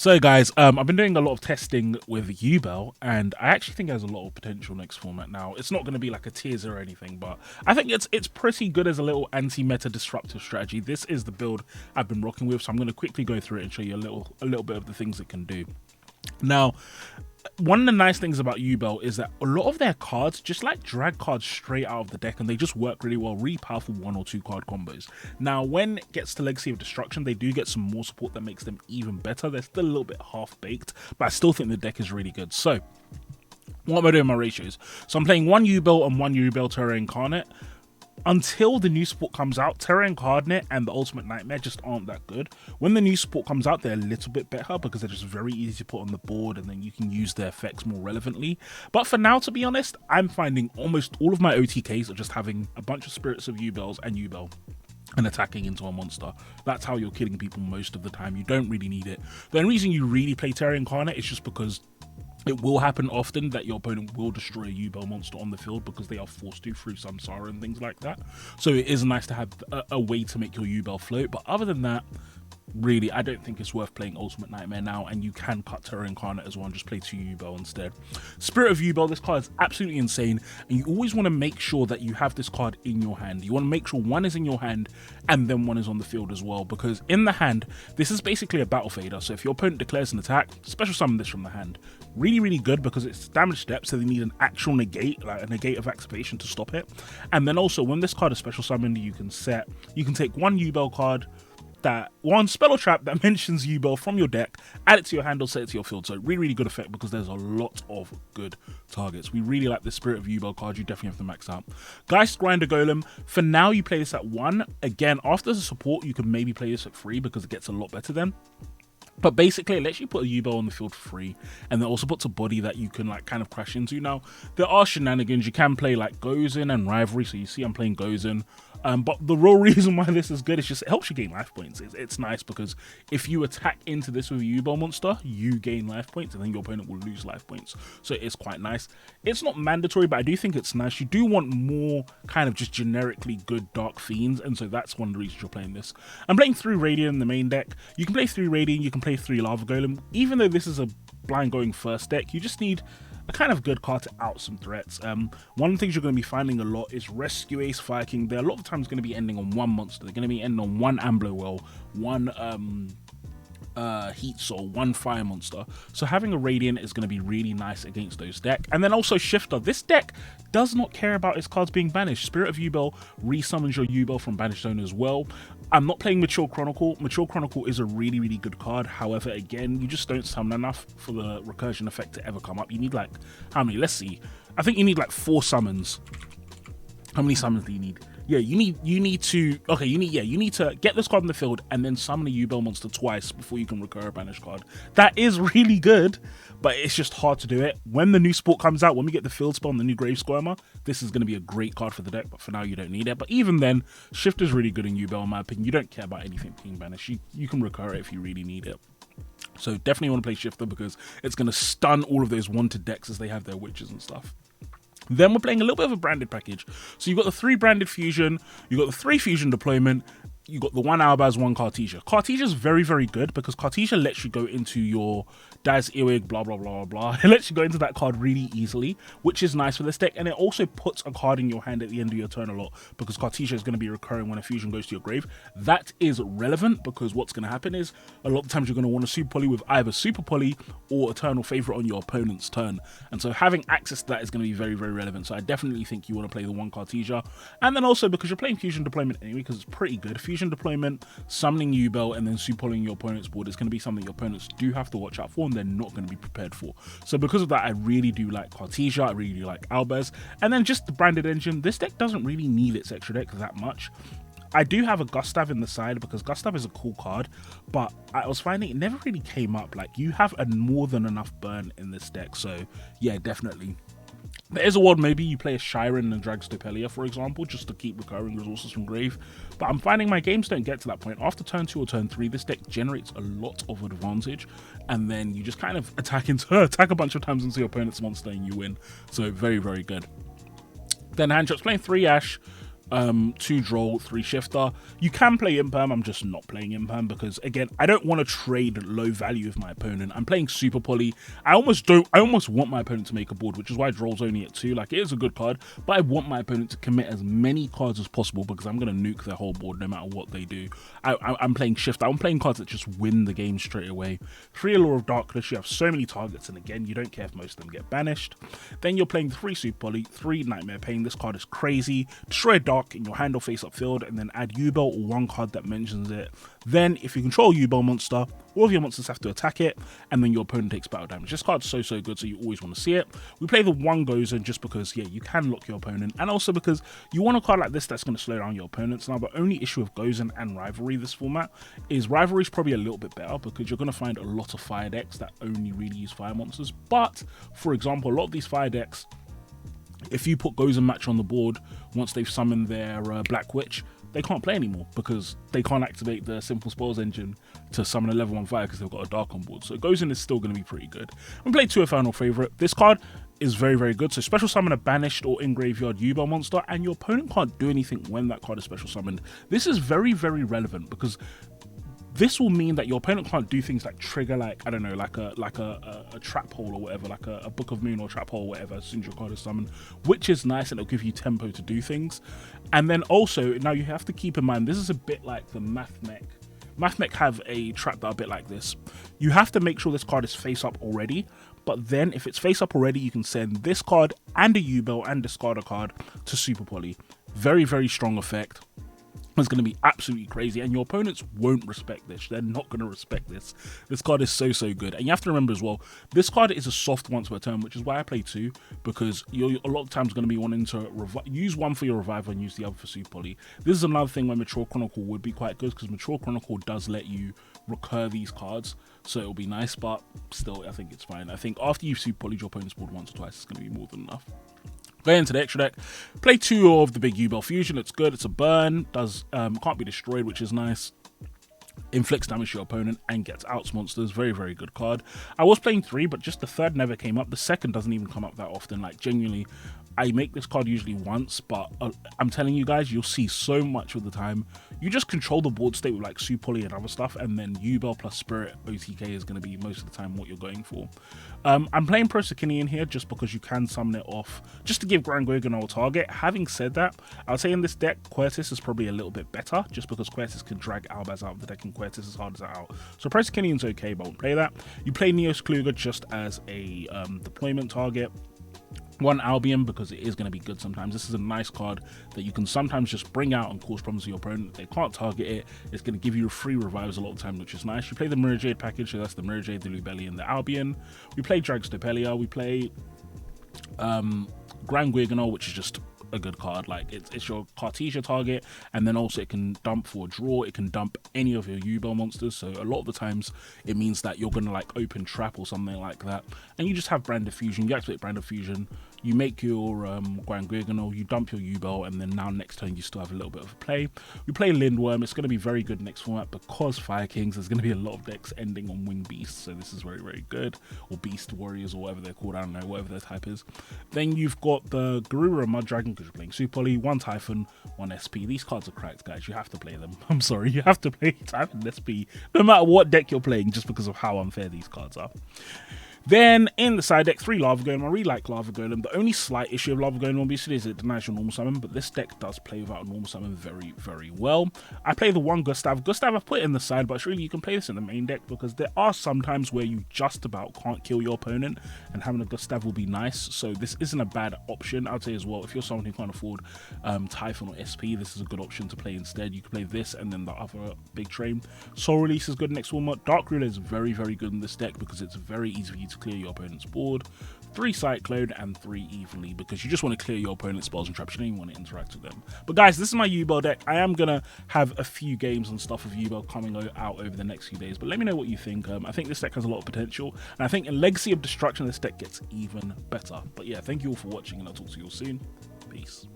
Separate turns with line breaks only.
So guys, I've been doing a lot of testing with Yubel, and I actually think it has a lot of potential next format. Now, it's not going to be like a tier 0 or anything, but I think it's pretty good as a little anti-meta disruptive strategy. This is the build I've been rocking with, so I'm going to quickly go through it and show you a little bit of the things it can do. Now, one of the nice things about Yubel is that a lot of their cards just like drag cards straight out of the deck, and they just work really well, really powerful 1 or 2 card combos. Now, when it gets to Legacy of Destruction, they do get some more support that makes them even better. They're still a little bit half-baked, but I still think the deck is really good. So, what am I doing in my ratios? So I'm playing 1 Yubel and 1 Yubel Terra Incarnate. Until the new support comes out, Terra Incarnate and the Ultimate Nightmare just aren't that good. When the new support comes out, they're a little bit better because they're just very easy to put on the board, and then you can use their effects more relevantly. But for now, to be honest, I'm finding almost all of my OTKs are just having a bunch of Spirits of Yubels and Yubel and attacking into a monster. That's how you're killing people most of the time. You don't really need it. The only reason you really play Terra Incarnate is just because it will happen often that your opponent will destroy a Yubel monster on the field because they are forced to through Samsara and things like that. So it is nice to have a way to make your Yubel float. But other than that, really, I don't think it's worth playing Ultimate Nightmare now, and you can cut Terra Incarnate as well and just play 2 Yubel instead. Spirit of Yubel, this card is absolutely insane, and you always want to make sure that you have this card in your hand. You want to make sure one is in your hand and then one is on the field as well, because in the hand, this is basically a battle fader. So if your opponent declares an attack, special summon this from the hand. Really, really good because it's damage step, so they need an actual negate, like a negate of activation to stop it. And then also, when this card is special summoned, you can take 1 Yubel card, that one spell or trap that mentions Yubel from your deck, add it to your hand or set it to your field. So really, really good effect because there's a lot of good targets. We really like the Spirit of Yubel card. You definitely have to max out. Geist Grinder Golem, for now you play this at 1. Again, after the support, you can maybe play this at 3 because it gets a lot better then. But basically, it lets you put a Yubel on the field for free, and it also puts a body that you can like kind of crash into. Now, there are shenanigans. You can play like Gozen and Rivalry, so you see I'm playing Gozen. But the real reason why this is good is just it helps you gain life points. It's nice because if you attack into this with a Yubel monster, you gain life points, and then your opponent will lose life points. So it is quite nice. It's not mandatory, but I do think it's nice. You do want more kind of just generically good Dark Fiends, and so that's one of the reasons you're playing this. I'm playing 3 Radiant in the main deck. You can play 3 Radiant, you can play 3 Lava Golem. Even though this is a blind going first deck, you just need a kind of good card to out some threats. One of the things you're going to be finding a lot is Rescue Ace, Fire King. They're a lot of times going to be ending on 1 monster. They're going to be ending on 1 Ambler Well, 1 Heat Soul, 1 Fire Monster. So having a Radiant is going to be really nice against those decks. And then also Shifter. This deck does not care about its cards being banished. Spirit of Yubel resummons your Yubel from Banished Zone as well. I'm not playing Mature Chronicle. Mature Chronicle is a really, really good card. However, again, you just don't summon enough for the recursion effect to ever come up. You need like, how many? Let's see. I think you need like 4 summons. How many summons do you need? Yeah, you need to get this card in the field and then summon a Yubel monster twice before you can recur a banished card. That is really good, but it's just hard to do it. When the new support comes out, when we get the field spell and the new Grave Squirmer, this is going to be a great card for the deck, but for now you don't need it. But even then, Shift is really good in Yubel, in my opinion. You don't care about anything being banished. You can recur it if you really need it. So definitely want to play Shifter because it's going to stun all of those wanted decks as they have their witches and stuff. Then we're playing a little bit of a branded package. So you've got the 3 branded fusion, you've got the 3 fusion deployment, you got the 1 Albaz, 1 Cartesia. Cartesia is very, very good because Cartesia lets you go into your Daz Earwig, blah, blah, blah, blah. It lets you go into that card really easily, which is nice for this deck. And it also puts a card in your hand at the end of your turn a lot because Cartesia is going to be recurring when a fusion goes to your grave. That is relevant because what's going to happen is a lot of times you're going to want to Super Poly with either Super Poly or Eternal Favorite on your opponent's turn. And so having access to that is going to be very, very relevant. So I definitely think you want to play the 1 Cartesia. And then also because you're playing Fusion Deployment anyway, because it's pretty good. Fusion Deployment, summoning Yubel, and then Super Polying your opponent's board is going to be something your opponents do have to watch out for and they're not going to be prepared for. So because of that, I really do like Cartesia, I really do like Albaz. And then just the branded engine, this deck doesn't really need its extra deck that much. I do have a Gustav in the side because Gustav is a cool card, but I was finding it never really came up. Like, you have a more than enough burn in this deck, so yeah, definitely. There is a world maybe you play a Shiren and drag Stopelia, for example, just to keep recurring resources from grave. But I'm finding my games don't get to that point. After turn 2 or turn 3, this deck generates a lot of advantage, and then you just kind of attack a bunch of times into your opponent's monster and you win. So very, very good. Then hand shots, playing 3 Ash, 2 draw, 3 shifter. You can play Imperm, I'm just not playing Imperm because, again, I don't want to trade low value with my opponent. I'm playing Super Poly. I almost want my opponent to make a board, which is why Draw's only at 2. Like, it is a good card, but I want my opponent to commit as many cards as possible because I'm going to nuke their whole board no matter what they do. I'm playing Shifter. I'm playing cards that just win the game straight away. 3 Allure of Darkness, you have so many targets, and again, you don't care if most of them get banished. Then you're playing 3 Super Poly, 3 Nightmare Pain. This card is crazy. Destroy a Dark in your hand or face up field, and then add Yubel or 1 card that mentions it. Then, if you control Yubel monster, all of your monsters have to attack it, and then your opponent takes battle damage. This card's so good, so you always want to see it. We play the 1 Gozen just because, yeah, you can lock your opponent, and also because you want a card like this that's going to slow down your opponents. Now, the only issue with Gozen and Rivalry this format is Rivalry is probably a little bit better because you're going to find a lot of fire decks that only really use fire monsters. But, for example, a lot of these fire decks, if you put Gozen Match on the board, once they've summoned their Black Witch, they can't play anymore because they can't activate the Simple Spells engine to summon a level 1 fire because they've got a Dark on board. So Gozen is still going to be pretty good. We play 2 Infernal Favorite. This card is very good. So special summon a banished or in graveyard Yubel monster, and your opponent can't do anything when that card is special summoned. This is very relevant because this will mean that your opponent can't do things like trigger, like, I don't know, like a trap hole or whatever, like a Book of Moon or trap hole or whatever, as soon as your card is summoned, which is nice, and it'll give you tempo to do things. And then also, now you have to keep in mind, this is a bit like the Math Mech. Math Mech have a trap that are a bit like this. You have to make sure this card is face up already, but then if it's face up already, you can send this card and a Yubel and discard a card to Super Poly. Very strong effect. It's going to be absolutely crazy, and your opponents won't respect this. They're not going to respect this. This card is so good, and you have to remember as well, this card is a soft once per turn, which is why I play 2, because you're a lot of times going to be wanting to use 1 for your revival and use the other for Super Poly. This is another thing where Mature Chronicle would be quite good, because Mature Chronicle does let you recur these cards, so it'll be nice, but still, I think it's fine. I think after you've Super Poly'd your opponent's board once or twice, it's going to be more than enough. Going into the extra deck, play 2 of the big Yubel Fusion. It's good. It's a burn. Does can't be destroyed, which is nice. Inflicts damage to your opponent and gets outs monsters. Very good card. I was playing 3, but just the 3rd never came up. The 2nd doesn't even come up that often. Like, genuinely, I make this card usually once, but I'm telling you guys, you'll see so much of the time. You just control the board state with like Super Poly and other stuff, and then Yubel plus Spirit OTK is going to be most of the time what you're going for. I'm playing Prosecinian here just because you can summon it off, just to give Grand Guigan a target. Having said that, I would say in this deck, Quertis is probably a little bit better, just because Quertis can drag Albaz out of the deck, and Quertis is hard as that out. So Prosecinian's okay, but I won't play that. You play Neos Kluger just as a deployment target. 1 Albion, because it is going to be good sometimes. This is a nice card that you can sometimes just bring out and cause problems to your opponent. They can't target it. It's going to give you free revives a lot of the time, which is nice. You play the Mirror Jade package, so that's the Mirror Jade, the Lubelli, and the Albion. We play Dragstopelia. We play Grand Guiganol, which is just a good card. Like, it's your Cartesia target, and then also it can dump for a draw. It can dump any of your Yubel monsters, so a lot of the times it means that you're gonna like open trap or something like that, and you just have Brand of Fusion. You activate Brand of Fusion, you make your Grand Guiganol, you dump your Yubel, and then now next turn you still have a little bit of a play. We play Lindworm. It's going to be very good next format because Fire Kings. There's going to be a lot of decks ending on Wing Beasts, so this is very good, or Beast Warriors, or whatever they're called. I don't know, whatever their type is. Then you've got the Garura Mud Dragon, because you're playing Super Poly, 1 Typhon, 1 SP. These cards are cracked, guys. You have to play them. I'm sorry, you have to play Typhon SP, no matter what deck you're playing, just because of how unfair these cards are. Then in the side deck, 3 Lava Golem. I really like Lava Golem. The only slight issue of Lava Golem obviously is it denies your normal summon, but this deck does play without a normal summon very well. I play the 1 Gustav. Gustav I've put it in the side, but really you can play this in the main deck because there are some times where you just about can't kill your opponent, and having a Gustav will be nice. So this isn't a bad option. I'd say as well, if you're someone who can't afford Typhon or SP, this is a good option to play instead. You can play this and then the other big train. Soul Release is good next format. Dark Ruler is very good in this deck because it's very easy for you to clear your opponent's board. 3 Cyclone and 3 Evenly, because you just want to clear your opponent's spells and traps. You don't even want to interact with them. But guys, this is my Yubel deck. I am gonna have a few games and stuff of Yubel coming out over the next few days, but let me know what you think. I think this deck has a lot of potential, and I think in Legacy of Destruction this deck gets even better. But yeah, thank you all for watching, and I'll talk to you all soon. Peace.